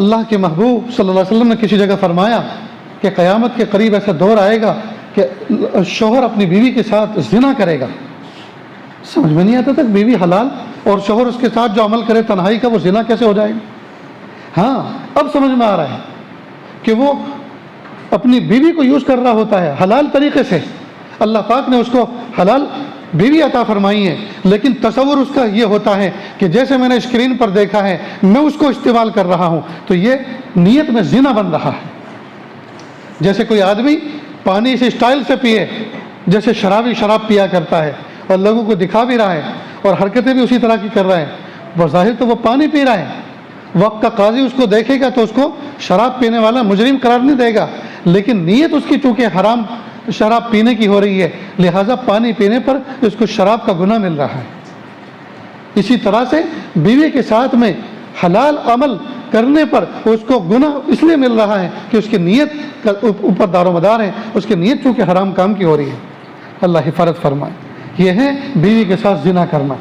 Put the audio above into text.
اللہ کے محبوب صلی اللہ علیہ وسلم نے کسی جگہ فرمایا کہ قیامت کے قریب ایسا دور آئے گا کہ شوہر اپنی بیوی کے ساتھ زنا کرے گا. سمجھ میں نہیں آتا تک بیوی حلال اور شوہر اس کے ساتھ جو عمل کرے تنہائی کا، وہ زنا کیسے ہو جائے گا؟ ہاں اب سمجھ میں آ رہا ہے کہ وہ اپنی بیوی کو یوز کر رہا ہوتا ہے حلال طریقے سے. اللہ پاک نے اس کو حلال بیوی عطا فرمائی ہے، لیکن تصور اس کا یہ ہوتا ہے کہ جیسے میں نے اسکرین پر دیکھا ہے میں اس کو استعمال کر رہا ہوں، تو یہ نیت میں زنا بن رہا ہے. جیسے کوئی آدمی پانی اس اسٹائل سے پیے جیسے شرابی شراب پیا کرتا ہے اور لوگوں کو دکھا بھی رہا ہے اور حرکتیں بھی اسی طرح کی کر رہا ہے، بظاہر تو وہ پانی پی رہا ہے. وقت کا قاضی اس کو دیکھے گا تو اس کو شراب پینے والا مجرم قرار نہیں دے گا، لیکن نیت اس کی چونکہ حرام شراب پینے کی ہو رہی ہے، لہٰذا پانی پینے پر اس کو شراب کا گناہ مل رہا ہے. اسی طرح سے بیوی کے ساتھ میں حلال عمل کرنے پر اس کو گناہ اس لیے مل رہا ہے کہ اس کی نیت کا اوپر دار و مدار ہے، اس کی نیت چونکہ حرام کام کی ہو رہی ہے. اللہ حفاظت فرمائے. یہ ہے بیوی کے ساتھ زنا کرنا.